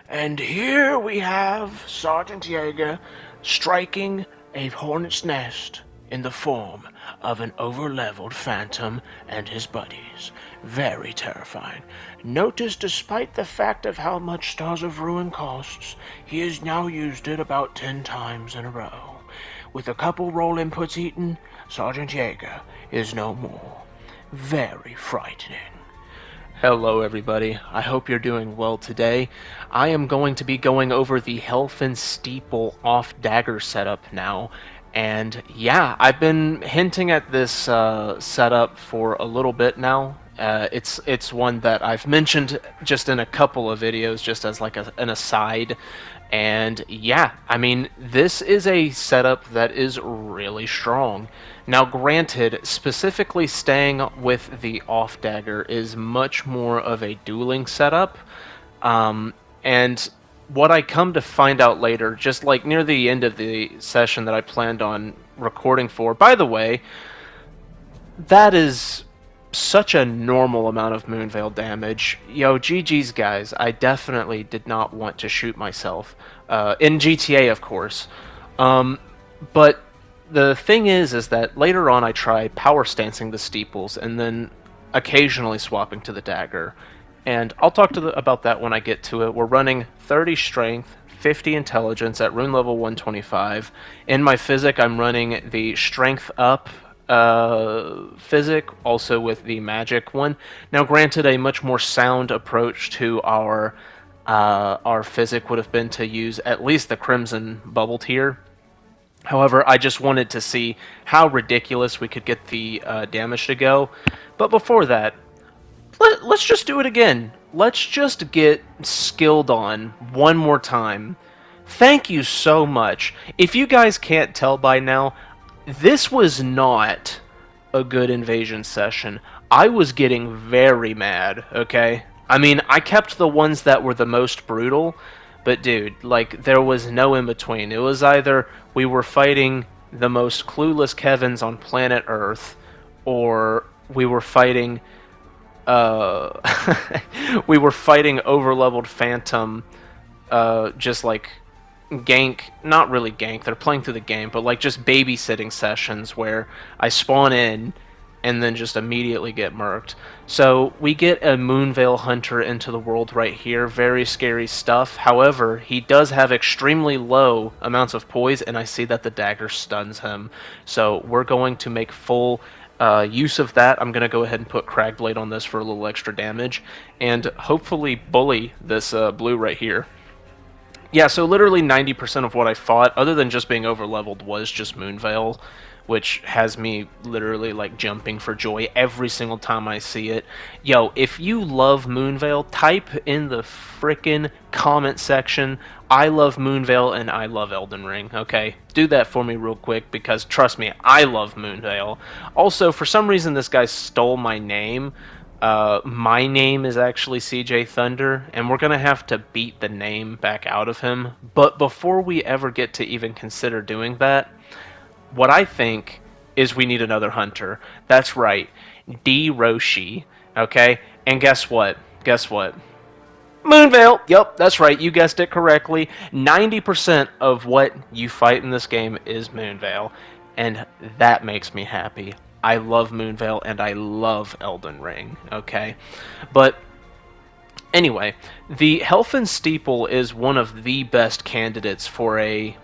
And here we have Sergeant Jaeger striking a hornet's nest in the form of an overleveled phantom and his buddies. Very terrifying. Notice, despite the fact of how much Stars of Ruin costs, he has now used it about 10 times in a row. With a couple roll inputs eaten, Sergeant Jaeger is no more. Very frightening. Hello everybody, I hope you're doing well today. I am going to be going over the Elden Steeple off dagger setup now. And yeah, I've been hinting at this setup for a little bit now. It's one that I've mentioned just in a couple of videos, just as like an aside. And yeah, I mean, this is a setup that is really strong. Now granted, specifically staying with the off dagger is much more of a dueling setup. And what I come to find out later, just like near the end of the session that I planned on recording for, by the way, that is such a normal amount of Moonveil damage. Yo, GG's guys, I definitely did not want to shoot myself. In GTA, of course. But the thing is that later on I try power stancing the steeples and then occasionally swapping to the dagger. And I'll talk about that when I get to it. We're running 30 strength, 50 intelligence at rune level 125. In my physic, I'm running the strength up physic, also with the magic one. Now granted, a much more sound approach to our physic would have been to use at least the crimson bubble tier. However, I just wanted to see how ridiculous we could get the damage to go. But before that, let's just do it again. Let's just get skilled on one more time. Thank you so much. If you guys can't tell by now, this was not a good invasion session. I was getting very mad, okay? I mean, I kept the ones that were the most brutal, but dude, like, there was no in between. It was either we were fighting the most clueless Kevins on planet Earth, or we were fighting, we were fighting overleveled Phantom, just like gank, not really gank, they're playing through the game, but like just babysitting sessions where I spawn in and then just immediately get murked. So we get a Moonveil Hunter into the world right here, very scary stuff. However, he does have extremely low amounts of poise, and I see that the dagger stuns him. So we're going to make full use of that. I'm going to go ahead and put Cragblade on this for a little extra damage, and hopefully bully this blue right here. Yeah, so literally 90% of what I fought, other than just being overleveled, was just Moonveil, which has me literally like jumping for joy every single time I see it. Yo, if you love Moonveil, type in the frickin' comment section, I love Moonveil and I love Elden Ring, okay? Do that for me real quick, because trust me, I love Moonveil. Also, for some reason this guy stole my name. My name is actually CJ Thunder, and we're going to have to beat the name back out of him. But before we ever get to even consider doing that, what I think is we need another hunter. That's right, D. Roshi, okay? And guess what? Guess what? Moonveil! Yep, that's right, you guessed it correctly. 90% of what you fight in this game is Moonveil, and that makes me happy. I love Moonveil and I love Elden Ring, okay? But anyway, the Elden Steeple is one of the best candidates for a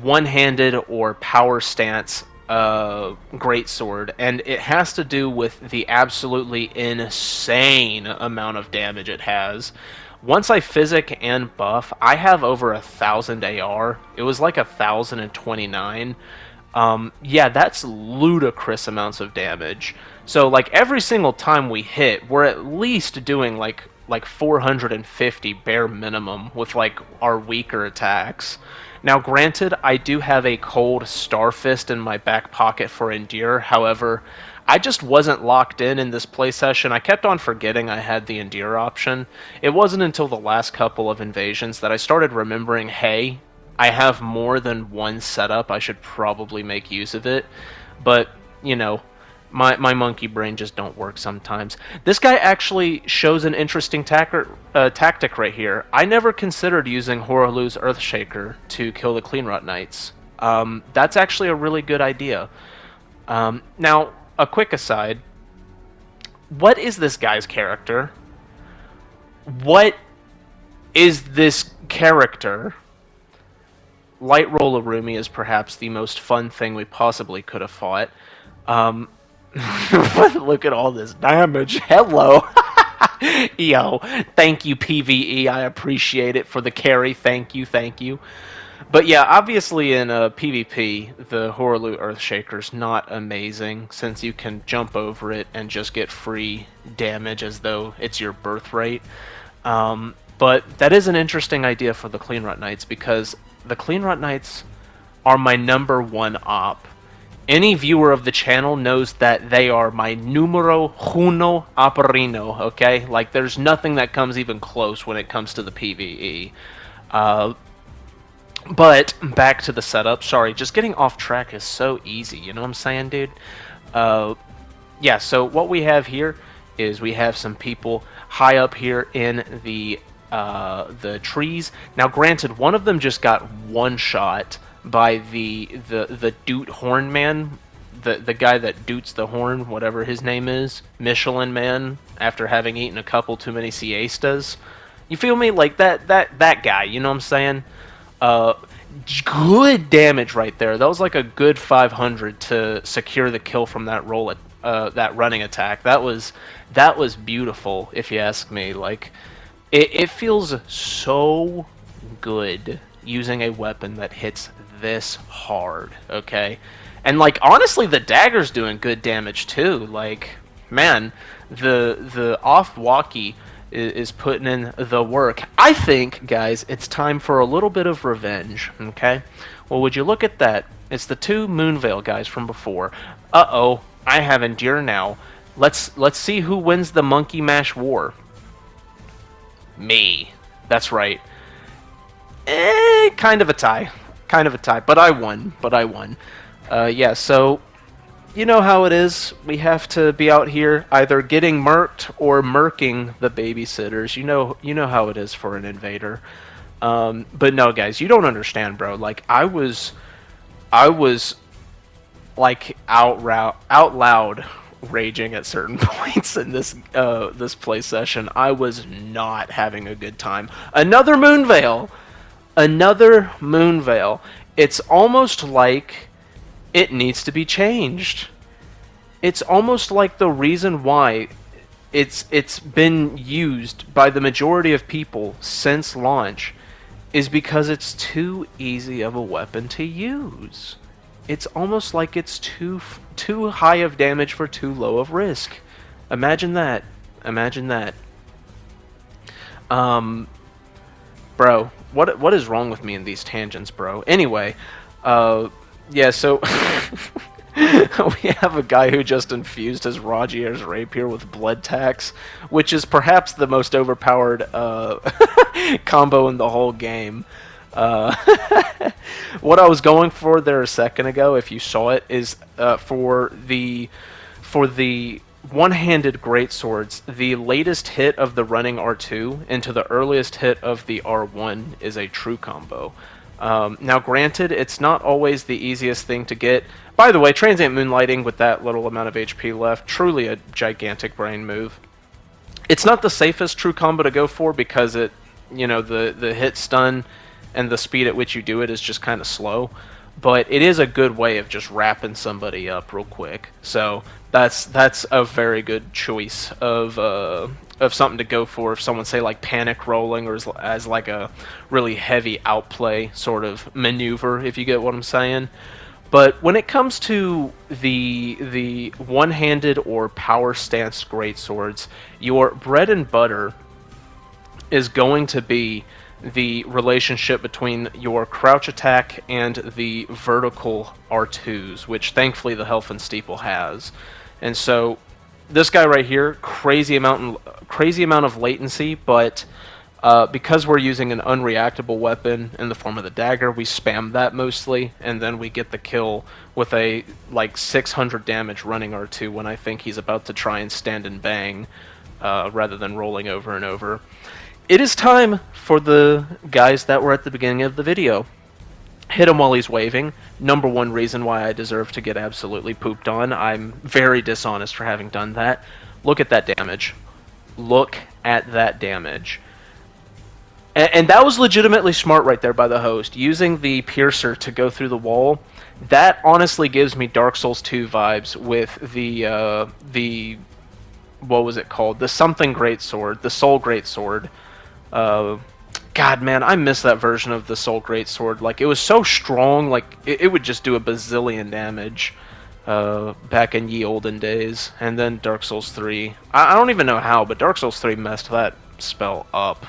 one-handed or power stance greatsword, and it has to do with the absolutely insane amount of damage it has. Once I physic and buff, I have over 1,000 AR. It was like 1,029. Yeah, that's ludicrous amounts of damage. So, like, every single time we hit, we're at least doing, like 450 bare minimum with, like, our weaker attacks. Now, granted, I do have a cold Starfist in my back pocket for Endure. However, I just wasn't locked in this play session. I kept on forgetting I had the Endure option. It wasn't until the last couple of invasions that I started remembering, hey, I have more than one setup, I should probably make use of it. But, you know, My monkey brain just don't work sometimes. This guy actually shows an interesting tactic right here. I never considered using Horolu's Earthshaker to kill the Cleanrot Knights. That's actually a really good idea. Now, a quick aside. What is this guy's character? What is this character? Light Roll Arumi is perhaps the most fun thing we possibly could have fought. Look at all this damage. Hello. Yo, thank you, PvE. I appreciate it for the carry. Thank you, thank you. But yeah, obviously in PvP, the Horolu Earthshaker's not amazing, since you can jump over it and just get free damage as though it's your birthright. But that is an interesting idea for the Cleanrot Knights, because the Cleanrot Knights are my #1 op. Any viewer of the channel knows that they are my numero uno operino, okay? Like, there's nothing that comes even close when it comes to the PvE. But, back to the setup. Sorry, just getting off track is so easy, you know what I'm saying, dude? Yeah, so what we have here is we have some people high up here in the trees. Now, granted, one of them just got one shot by the Doot Horn Man, the guy that doots the horn, whatever his name is, Michelin Man, after having eaten a couple too many siestas. You feel me? Like that guy, you know what I'm saying? Good damage right there. That was like a good 500 to secure the kill from that roll, that running attack. That was beautiful, if you ask me. Like, it feels so good using a weapon that hits this hard, okay? And, like, honestly, the dagger's doing good damage, too. Like, man, the off-walkie is putting in the work. I think, guys, it's time for a little bit of revenge, okay? Well, would you look at that? It's the two Moonveil guys from before. Uh-oh, I have Endure now. Let's see who wins the Monkey Mash War. Me. That's right. Kind of a tie. Kind of a tie. But I won. Yeah, so you know how it is. We have to be out here either getting murked or murking the babysitters. You know how it is for an invader. But no, guys, you don't understand, bro. Like, I was like out loud raging at certain points in this play session. I was not having a good time. Another Moonveil. It's almost like it needs to be changed. It's almost like the reason why it's been used by the majority of people since launch is because it's too easy of a weapon to use. It's almost like it's too high of damage for too low of risk. Imagine that. Bro, what is wrong with me in these tangents, bro? Anyway, yeah, so we have a guy who just infused his Rogier's rapier with blood tax, which is perhaps the most overpowered combo in the whole game. What I was going for there a second ago, if you saw it, is for the one-handed greatswords, the latest hit of the running R2 into the earliest hit of the R1 is a true combo. Now, granted, it's not always the easiest thing to get. By the way, Transient Moonlighting with that little amount of HP left, truly a gigantic brain move. It's not the safest true combo to go for because it, the hit stun and the speed at which you do it is just kind of slow. But it is a good way of just wrapping somebody up real quick. So that's a very good choice of something to go for if someone, say, like panic rolling or as like a really heavy outplay sort of maneuver, if you get what I'm saying. But when it comes to the one-handed or power stance greatswords, your bread and butter is going to be the relationship between your crouch attack and the vertical R2s, which thankfully the Health and Steeple has. And so this guy right here, crazy amount of latency, but Because we're using an unreactable weapon in the form of the dagger, we spam that mostly, and then we get the kill with a like 600 damage running R2 when I think he's about to try and stand and bang, rather than rolling over and over. It is time for the guys that were at the beginning of the video. Hit him while he's waving. Number one reason why I deserve to get absolutely pooped on. I'm very dishonest for having done that. Look at that damage. Look at that damage. And that was legitimately smart right there by the host. Using the piercer to go through the wall, that honestly gives me Dark Souls 2 vibes with the what was it called? The something greatsword, the Soul Greatsword. God, man, I miss that version of the Soul Greatsword. Like, it was so strong, like, it would just do a bazillion damage back in ye olden days. And then Dark Souls 3. I don't even know how, but Dark Souls 3 messed that spell up.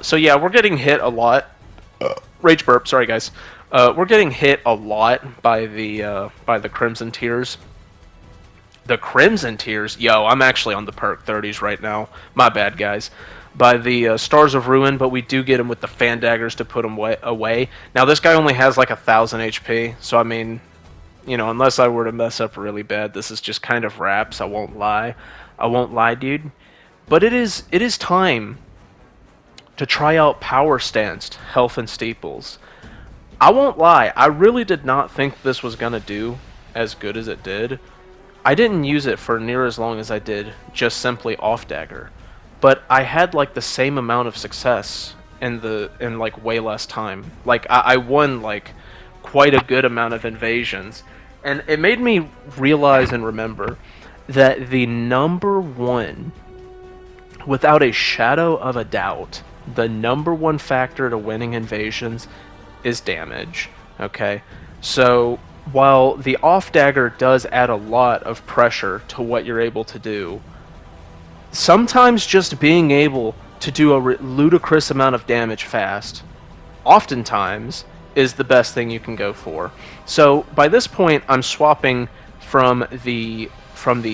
So yeah, we're getting hit a lot. Rage burp, sorry guys. We're getting hit a lot by the Crimson Tears. The Crimson Tears? Yo, I'm actually on the perk 30s right now. My bad, guys. By the Stars of Ruin, but we do get him with the fan daggers to put him away. Now, this guy only has like 1,000 HP, so I mean, you know, unless I were to mess up really bad, this is just kind of wraps. I won't lie. I won't lie, dude. But it is time to try out power stanced health and steeples. I won't lie, I really did not think this was gonna do as good as it did. I didn't use it for near as long as I did just simply off dagger, but I had like the same amount of success in like way less time. Like I won like quite a good amount of invasions, and it made me realize and remember that the number one, without a shadow of a doubt, the number one factor to winning invasions is damage, okay? So, while the off dagger does add a lot of pressure to what you're able to do, sometimes just being able to do a ludicrous amount of damage fast, oftentimes, is the best thing you can go for. So, by this point, I'm swapping from the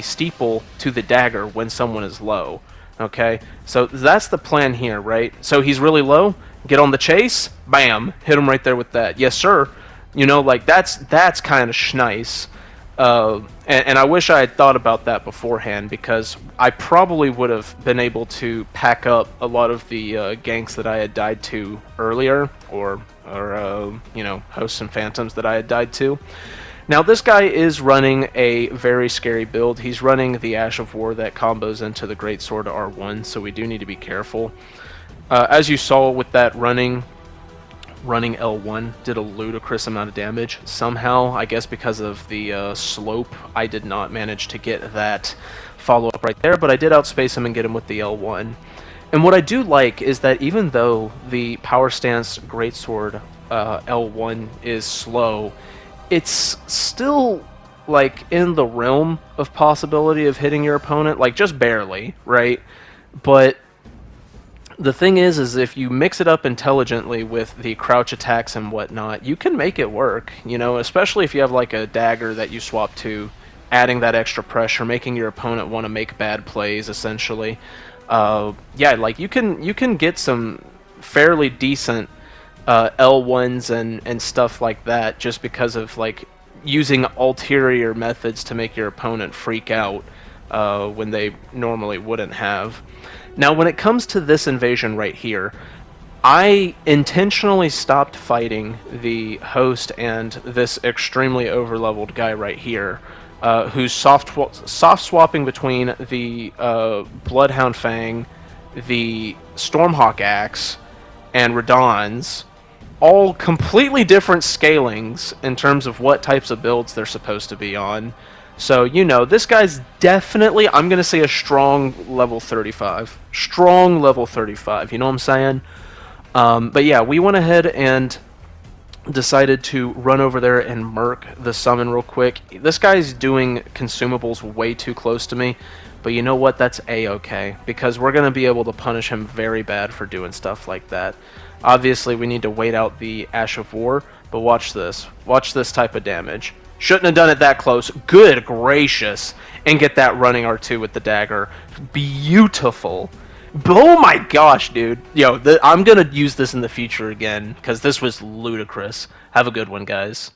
steeple to the dagger when someone is low. Okay, so that's the plan here, right? So he's really low, get on the chase, bam, hit him right there with that. Yes, sir. You know, like, that's kind of schnice. And I wish I had thought about that beforehand, because I probably would have been able to pack up a lot of the ganks that I had died to earlier, or you know, hosts and phantoms that I had died to. Now, this guy is running a very scary build. He's running the Ash of War that combos into the Greatsword R1, so we do need to be careful. As you saw with that running L1 did a ludicrous amount of damage. Somehow, I guess because of the slope, I did not manage to get that follow-up right there, but I did outspace him and get him with the L1. And what I do like is that even though the Power Stance Greatsword L1 is slow, it's still like in the realm of possibility of hitting your opponent, like just barely, right? But the thing is if you mix it up intelligently with the crouch attacks and whatnot, you can make it work, you know, especially if you have like a dagger that you swap to, adding that extra pressure, making your opponent want to make bad plays, essentially. Yeah, like you can get some fairly decent L1s and stuff like that, just because of like using ulterior methods to make your opponent freak out when they normally wouldn't have. Now, when it comes to this invasion right here, I intentionally stopped fighting the host and this extremely overleveled guy right here, who's soft swapping between the Bloodhound Fang, the Stormhawk Axe, and Radahn's, all completely different scalings in terms of what types of builds they're supposed to be on. So, you know, this guy's definitely, I'm going to say, a strong level 35. Strong level 35, you know what I'm saying? But yeah, we went ahead and decided to run over there and murk the summon real quick. This guy's doing consumables way too close to me, but you know what? That's A-okay, because we're going to be able to punish him very bad for doing stuff like that. Obviously, we need to wait out the Ash of War, but watch this. Watch this type of damage. Shouldn't have done it that close. Good gracious. And get that running R2 with the dagger. Beautiful. Oh my gosh, dude. Yo, I'm gonna use this in the future again, because this was ludicrous. Have a good one, guys.